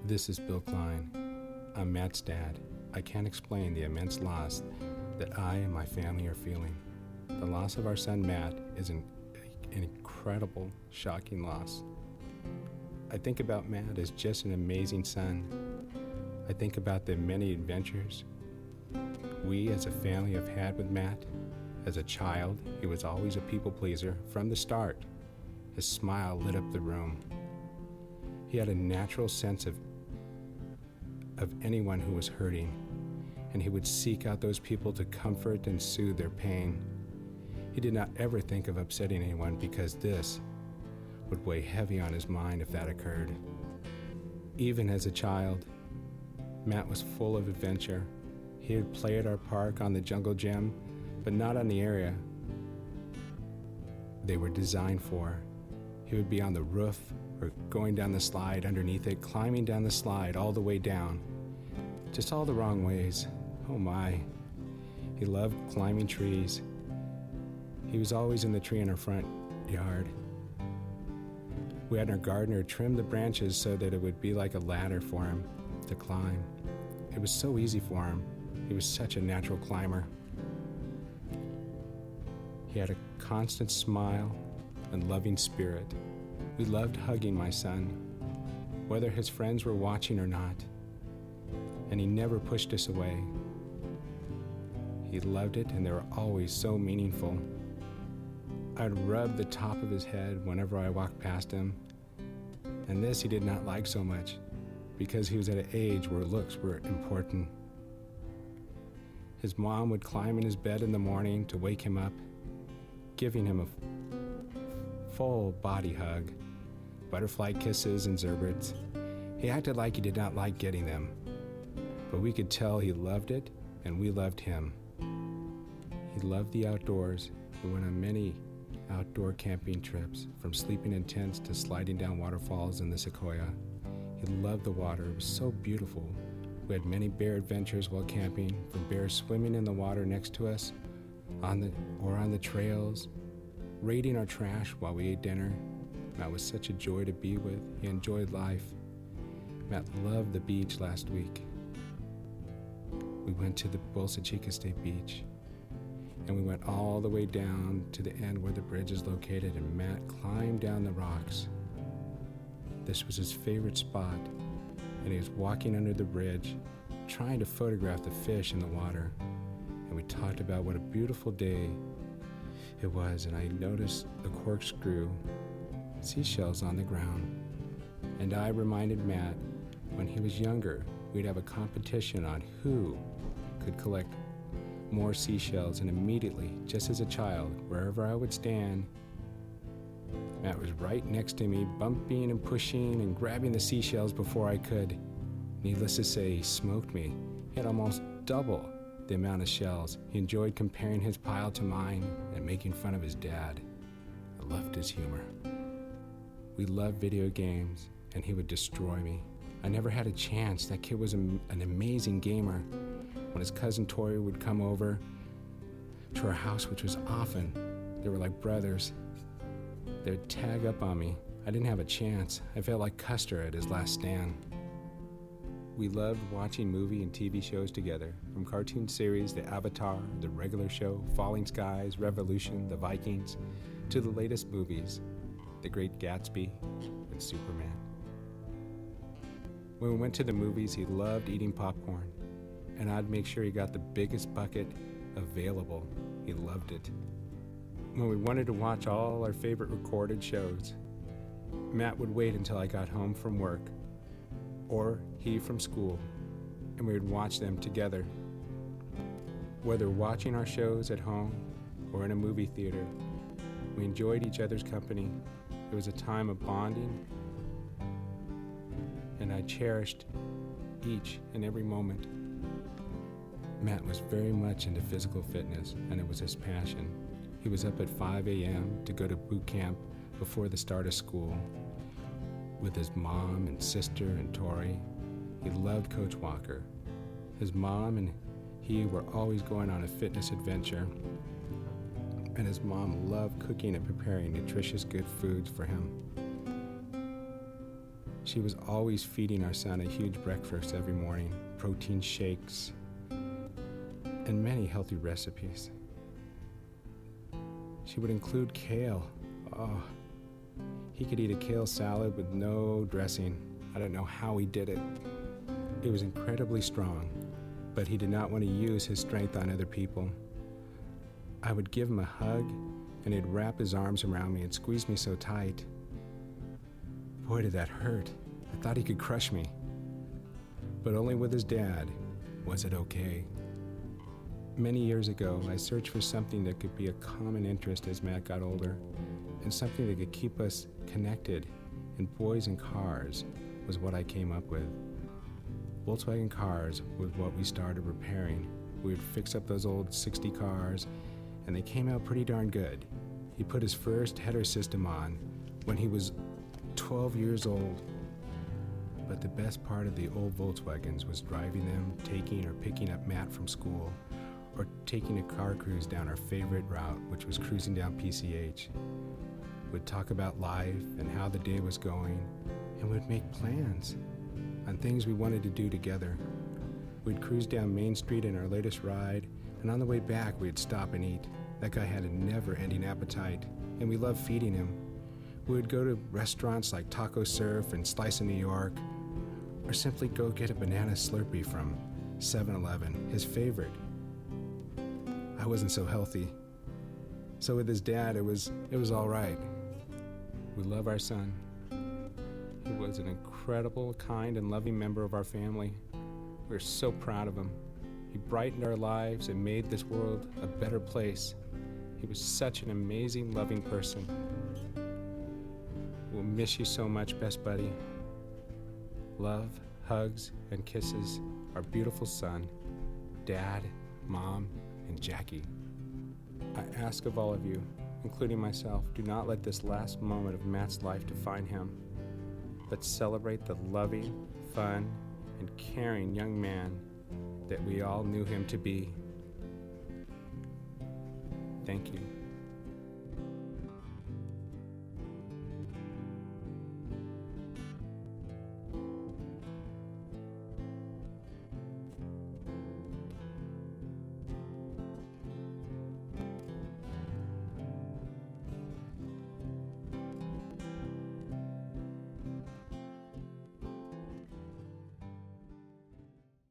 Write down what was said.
This is Bill Cline. I'm Matt's dad. I can't explain the immense loss that I and my family are feeling. The loss of our son Matt is an incredible, shocking loss. I think about Matt as just an amazing son. I think about the many adventures we as a family have had with Matt. As a child, he was always a people pleaser from the start. His smile lit up the room. He had a natural sense of anyone who was hurting, and he would seek out those people to comfort and soothe their pain. He did not ever think of upsetting anyone because this would weigh heavy on his mind if that occurred. Even as a child, Matt was full of adventure. He would play at our park on the jungle gym, but not on the area they were designed for. He would be on the roof or going down the slide underneath it, climbing down the slide all the way down. Just all the wrong ways. Oh my. He loved climbing trees. He was always in the tree in our front yard. We had our gardener trim the branches so that it would be like a ladder for him to climb. It was so easy for him. He was such a natural climber. He had a constant smile and loving spirit. We loved hugging my son, whether his friends were watching or not, and he never pushed us away. He loved it, and they were always so meaningful. I'd rub the top of his head whenever I walked past him, and this he did not like so much, because he was at an age where looks were important. His mom would climb in his bed in the morning to wake him up, giving him a full body hug, butterfly kisses and zerberts. He acted like he did not like getting them, but we could tell he loved it and we loved him. He loved the outdoors. We went on many outdoor camping trips, from sleeping in tents to sliding down waterfalls in the Sequoia. He loved the water. It was so beautiful. We had many bear adventures while camping, from bears swimming in the water next to us on the trails, raiding our trash while we ate dinner. Matt was such a joy to be with. He enjoyed life. Matt loved the beach last week. We went to the Bolsa Chica State Beach, and we went all the way down to the end where the bridge is located, and Matt climbed down the rocks. This was his favorite spot, and he was walking under the bridge, trying to photograph the fish in the water. And we talked about what a beautiful day it was, and I noticed the corkscrew seashells on the ground. And I reminded Matt, when he was younger, we'd have a competition on who could collect more seashells, and immediately, just as a child, wherever I would stand, Matt was right next to me, bumping and pushing and grabbing the seashells before I could. Needless to say, he smoked me. He had almost double the amount of shells. He enjoyed comparing his pile to mine and making fun of his dad. I loved his humor. We loved video games, and he would destroy me. I never had a chance. That kid was an amazing gamer. When his cousin Tori would come over to our house, which was often, they were like brothers, they would tag up on me. I didn't have a chance. I felt like Custer at his last stand. We loved watching movie and TV shows together, from cartoon series to Avatar, The Regular Show, Falling Skies, Revolution, The Vikings, to the latest movies, The Great Gatsby, and Superman. When we went to the movies, he loved eating popcorn, and I'd make sure he got the biggest bucket available. He loved it. When we wanted to watch all our favorite recorded shows, Matt would wait until I got home from work, or he from school, and we would watch them together. Whether watching our shows at home or in a movie theater, we enjoyed each other's company. It was a time of bonding, and I cherished each and every moment. Matt was very much into physical fitness, and it was his passion. He was up at 5 a.m. to go to boot camp before the start of school with his mom and sister and Tori. He loved Coach Walker. His mom and he were always going on a fitness adventure, and his mom loved cooking and preparing nutritious good foods for him. She was always feeding our son a huge breakfast every morning, protein shakes, and many healthy recipes. She would include kale. Oh, he could eat a kale salad with no dressing. I don't know how he did it. It was incredibly strong, but he did not want to use his strength on other people. I would give him a hug, and he'd wrap his arms around me and squeeze me so tight. Boy, did that hurt. I thought he could crush me. But only with his dad was it okay. Many years ago, I searched for something that could be a common interest as Matt got older, and something that could keep us connected, and boys and cars was what I came up with. Volkswagen cars was what we started repairing. We would fix up those old 60 cars, and they came out pretty darn good. He put his first header system on when he was 12 years old. But the best part of the old Volkswagens was driving them, taking or picking up Matt from school, or taking a car cruise down our favorite route, which was cruising down PCH. We'd talk about life and how the day was going, and we'd make plans on things we wanted to do together. We'd cruise down Main Street in our latest ride, and on the way back we'd stop and eat. That guy had a never-ending appetite, and we loved feeding him. We would go to restaurants like Taco Surf and Slice of New York, or simply go get a banana Slurpee from 7-Eleven, his favorite. I wasn't so healthy. So with his dad, it was all right. We love our son. He was an incredible, kind, and loving member of our family. We're so proud of him. He brightened our lives and made this world a better place. He was such an amazing, loving person. We'll miss you so much, best buddy. Love, hugs, and kisses, our beautiful son, Dad, Mom, and Jackie. I ask of all of you, including myself, do not let this last moment of Matt's life define him, but celebrate the loving, fun, and caring young man that we all knew him to be. Thank you.